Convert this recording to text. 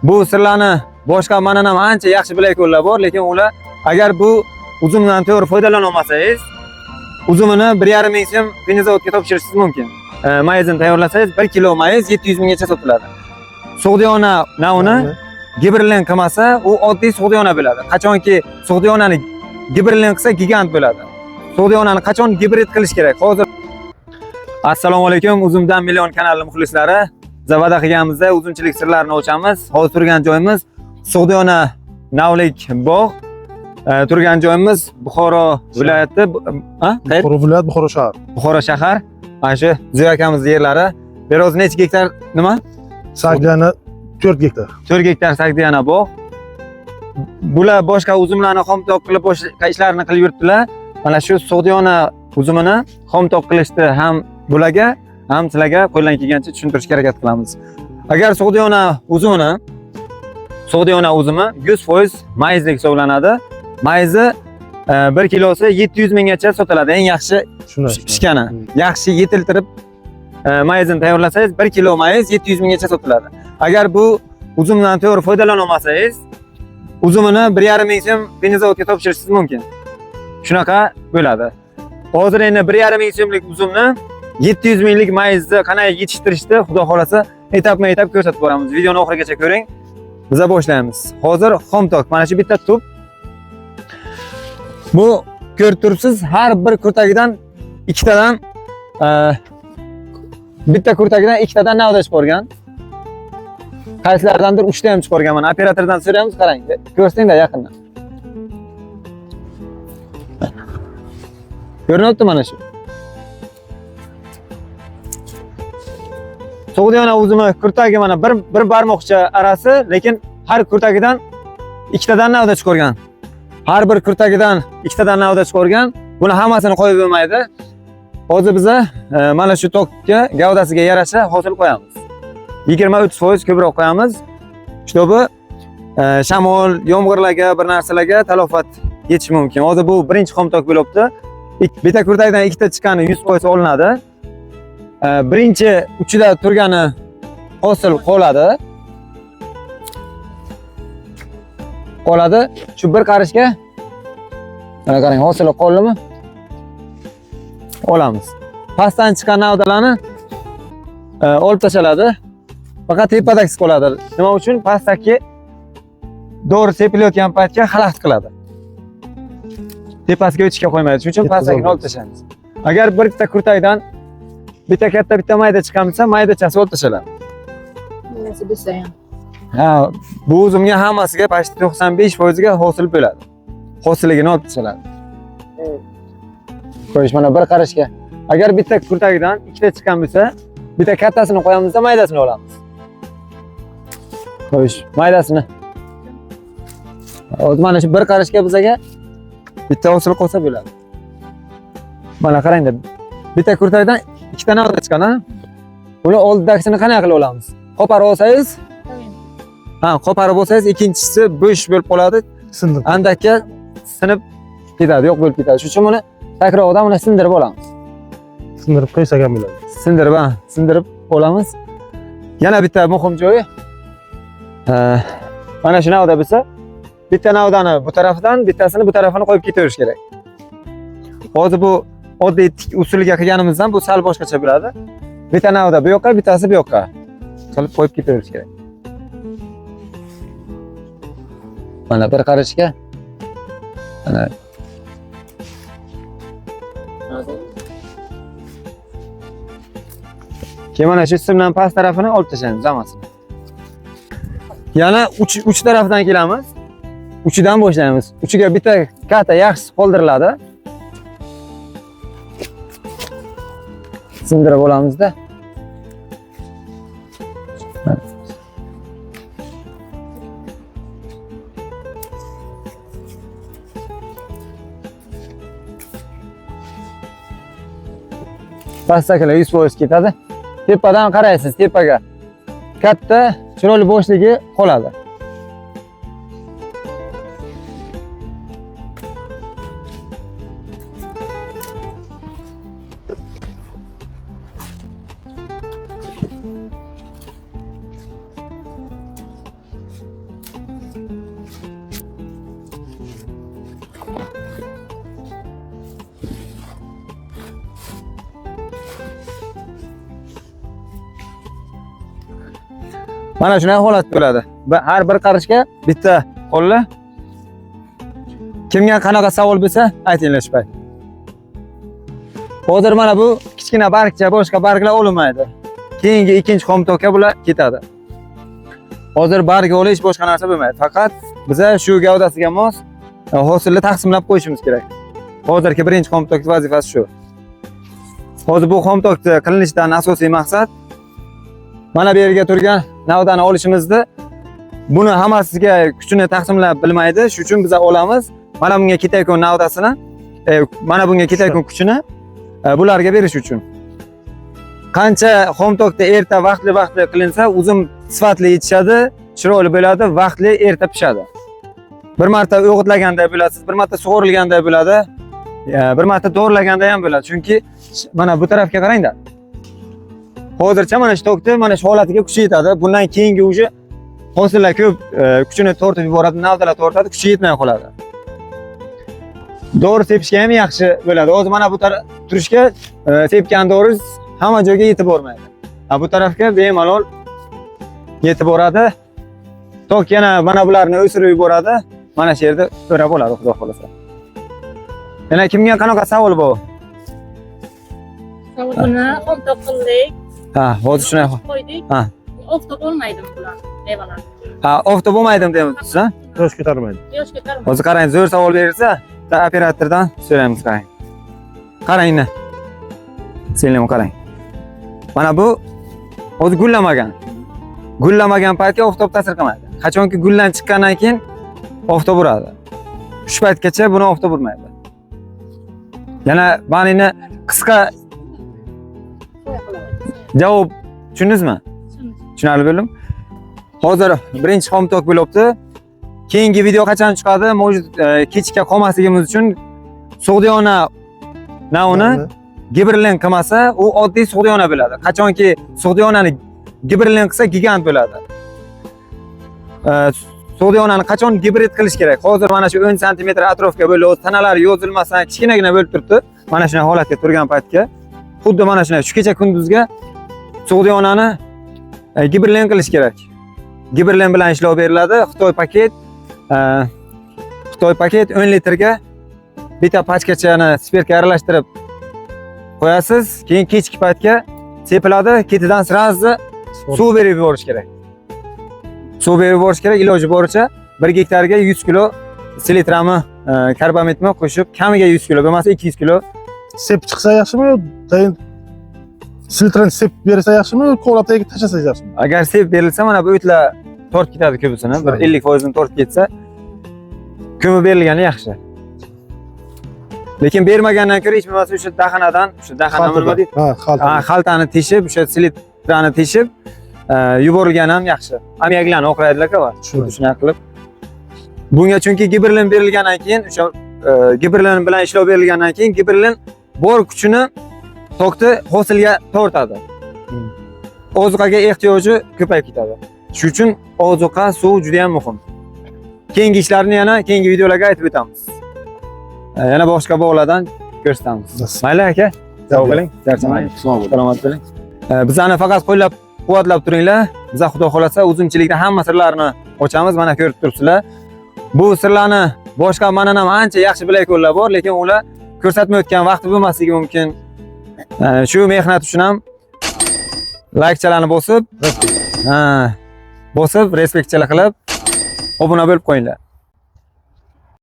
bu sirlarni boshqa mandan ham ancha yaxshi bilaklar bor, lekin ular agar bu uzumdan to'g'ri foydalana olmasangiz, uzumini 1,5 ming so'm benzovodga topshirishingiz mumkin. Mayizini tayyorlasangiz 1 kilo mayiz 700 minggacha sotiladi. Sug'diyona navini gibrilin qilmasa, u oddiy sug'diyona bo'ladi. Qachonki sug'diyonani gibrilin qilsa gigant bo'ladi. Sug'diyonani qachon gibrid qilish kerak? Hozir Assalomu alaykum, Uzumdan million kanali muxlislari. Zavada qilganimizda uzumchilik sirlarini o'chamiz. Hozir turgan joyimiz Sug'diyona navlik bog'. Turgan joyimiz Buxoro viloyati, Buxoro viloyat, Buxoro shahar. Buxoro shahar. Mana shu Ziyo akamizning yerlari. Beroz necha gektar nima? Sagdiyana 4 gektar. 4 gektar Sagdiyana bog'. Bular boshqa uzumlarni xomtok qilib boshqa ishlarini qilib yuribdilar. Mana shu Sug'diyona uzumini xomtok qilishdi ham bularga, ham sizlarga qo'ldan kelgancha tushuntirishga harakat qilamiz. Agar Sug'diyona uzumi 100% mayizlik hisoblanadi. Mayizi 1 kilosi 700 minggacha sotiladi. Eng yaxshi pishgani. Yaxshi yetiltirib mayizini tayyorlasangiz 1 kilo mayiz 700 minggacha sotiladi. Agar bu uzumdan to'g'ri foydalana olmasangiz, uzumini 1,5 ming so'm benzovodga topshirishingiz mumkin. Shunaqa bo'ladi. Hozir endi 1,5 ming so'mlik uzumni 700 minglik mayizni qanday yetishtirishdi, Xudo xolasa etap-etap ko'rsatib boramiz. Videoni oxirigacha ko'ring. Biz boshlaymiz. Hozir xomtok, mana shu bitta tub. Bu ko'rib turibsiz, har bir kurtagidan ikkitadan bitta kurtagidan ikkitadan navda chiqargan. Qaysilardandir 3 ta ham chiqarganman. Operatordan so'raymiz, qarang. Ko'rsangda yaqindan. Ko'rinyapti mana shu. Sug'diyona uzumi kurtagi mana bir barmoqcha arasi, lekin har kurtagidan ikkitadan navda chiqargan. Har bir kurtagidan ikkitadan navda chiqargan. Buni hammasini qo'yib bo'lmaydi. Hozir biz mana shu tokga, gavdasiga yarasha hosil qo'yamiz. 20-30% ko'proq qo'yamiz. Shtobi shamol, yomg'irlarga, bir narsalarga talofat yetishi mumkin. Hozir bu birinchi xomtok bo'libdi. Bitta kurtagidan ikkita chiqqani 100% olinadi. Birinchi uchida turgani hosil qoladi. Shu bir qarishga mana qarang, hosil qoldimi? Olamiz. Pastdan chiqqan navdalarni olib tashladi. Faqat tepadagisi qoladi. Nima uchun? Pastdagi dori sepilayotgan paytga xalaqit qiladi. Tepasiga o'tishga qo'ymaydi. Shuning uchun pastdagini olib tashlaymiz. Agar bitta kurtagidan bitta katta, bitta mayda chiqqan bo'lsa, maydachasi olib tashladi. Nimasi desa ham. Ha, bu uzumga hammasiga pashti 95% ga hosil bo'ladi. Hosilligini olib tashladi. Qo'yish mana bir qarashga. Agar bitta kurtagidan ikkita chiqqan bo'lsa, bitta kattasini qo'yamizda maydasini olamiz. Qo'yish maydasini. Hozir mana shu bir qarashga bizga bitta hosil qolsa bo'ladi. Mana qarangda. Bitta kurtagidan ikkita navda chiqqan, ha? Uni oldidagisini qanday qilib olamiz? Qoparib olsangiz, qoparib olsangiz ikkinchisi bo'sh bo'lib qoladi. Sindirib. Andakka sinib ketadi, yo'q bo'lib ketadi. Shuning uchun buni takroqdan buni sindirib olamiz. Sindirib qo'ysak ham bo'ladi. Sindirib olamiz. Yana bitta muhim joyi. Mana shu navda bo'lsa, bitta navdani bu tarafidan, bittasini bu tarafini qo'yib ketaverish kerak. Hozir bu oddiy tik usuliga qilganimizdan bu sal boshqacha bo'ladi. Bitta navda bu yoqqa, bittasi bu yoqqa qilib qo'yib ketaverish kerak. Mana bir qarashga. Mana keyin mana shu simdan past tarafini olib tashlaymiz hammasini. Yana uch tarafdan kelamiz. Uchidan boshlaymiz. Uchiga bitta katta yaxshi qoldiriladi. Sindirib olamizda. Pastdagilar 100% ketadi. Tepadan qaraysiz, tepaga katta chiroyli bo'shligi qoladi. Mana shunday holat bo'ladi. Har bir qarishga bitta qo'llar. Kimga qanaqa savol bo'lsa, aytinglar shu payt. Hozir mana bu kichkina bargcha, boshqa barglar olinmaydi. Keyingi ikkinchi xomtokka bular ketadi. Hozir barg olish boshqa narsa bo'lmaydi. Faqat biza shu gavdasiga mos hosilni taqsimlab qo'yishimiz kerak. Hozirgi birinchi xomtokning vazifasi shu. Hozir bu xomtokni qilinishidan asosiy maqsad mana bu yerga turgan navdani olishimizda buni hammasiga kuchini taqsimlab bilmaydi. Shuning uchun biz olamiz. Mana bunga ketayotgan navdasini, mana bunga ketayotgan kuchini bularga berish uchun. Qancha xomtokda erta vaqtli qilinsa, uzum sifatli yetishadi, chiroyli bo'ladi, vaqtli erta pishadi. Bir marta o'g'itlaganda bo'lasiz, bir marta sug'orilganda bo'ladi, bir marta to'g'rilaganda ham bo'ladi. Chunki mana bu tarafga qarangda. Hozircha mana shu tokda mana shu holatiga kuchi yetadi. Bundan keyingi uje hosillar ko'p kuchini tortib yuboradi, navdalar tortadi, kuchi yetmay qoladi. Doğru tepishga ham yaxshi bo'ladi. O'zi mana bu taraf turishga tepgan doğrusiz hamma joyga yetib bormaydi. Bu tarafga bemalol yetib boradi. Tok yana mana bularni o'sirib yuboradi. Mana shu yerda o'rab oladi, xudo xolasa. Yana kimga qanaqa savol bor? Savolni xomtok qildik. Hozir shunday qo'ydik. Oftob olmaydimi bular? Mevalar. Oftob bo'lmaydimi deyapsiz, ha? Yosh ko'tarmaydi. Yosh ko'tarmaydi. Hozir qarang, zo'r savol berilsa, operatordan so'raymiz, qarang. Qarangni. Senlar qarang. Mana bu o'zi gullamagan. Gullamagan paytga oftob ta'sir qilmaydi. Qachonki gullan chiqqandan keyin oftob uradi. Shu paytgacha buni oftob urmaydi. Yana manini qisqa javob tushundingizmi? Tushunarli bo'ldim. Hozir birinchi xomtok bo'libdi. Keyingi video qachon chiqadi? Mavjud kechga qolmasligimiz uchun sug'diyona navini giberlin qilmasa, u oddiy sug'diyona bo'ladi. Qachonki sug'diyonani giberlin qilsa, gigant bo'ladi. Sug'diyonani qachon gibrid qilish kerak? Hozir mana shu 10 sm atrofga bo'lib, tanalari yozilmasdan kichkinagina bo'lib turibdi. Mana shunday holatga turgan paytga, xuddi mana shunday shu kecha kunduzga sug'diyonani giberlin qilish kerak. Giberlin bilan ishlov beriladi. Xitoy paket 10 litrga bitta pachkachani spirtga aralashtirib qo'yasiz. Keyin kechki paytga sepiladi, ketidan sразу suv berib yuborish kerak. Suv berib yuborish kerak, iloji boricha 1 gektarga 100 kilo silitrami, karbamitmi qo'shib, kamiga 100 kilo bo'lmasa 200 kilo Sep chiqsa yaxshimi yo tayin siltran sep bersa yaxshimi yo qo'lataga tashlasa yaxshimi? Agar sep berilsa, mana bu o'tlar tortib ketadi ko'pisini. Bir 50% tortib ketsa, ko'mib berilgani yaxshi. Lekin bermagandan ko'ra hech bo'lmasa o'sha daxanadan, o'sha daxana nima deydi? Xaltani teshib, o'sha silitrani teshib yuborilgani ham yaxshi. Amyaklarni oqraydilar-ku, shunday qilib. Bunga chunki giberlin berilgandan keyin, o'sha giberlin bilan ishlov berilgandan keyin giberlin bor kuchini tokni hosilga tortadi. Ozuqaga ehtiyoji ko'payib ketadi. Shuning uchun ozuqa, suv juda ham muhim. Keyingi ishlarni yana keyingi videolarga aytib o'tamiz. Yana boshqa bog'lardan ko'rsatamiz. Mayli aka, sog' bo'ling, charchamang, salomat bo'ling. Bizani faqat qo'llab-quvvatlab turinglar. Biz xudo xolasa uzumchilikda hamma sirlarni ochamiz, mana ko'rib turibsizlar. Bu sirlarni boshqa mendan ham ancha yaxshi bilayotganlar bor, lekin ular ko'rsatmayotgan vaqti bo'lmasligi mumkin. Shu mehnat uchun ham like-chalarni bosib, respektchalar qilib, obuna bo'lib qo'yinglar.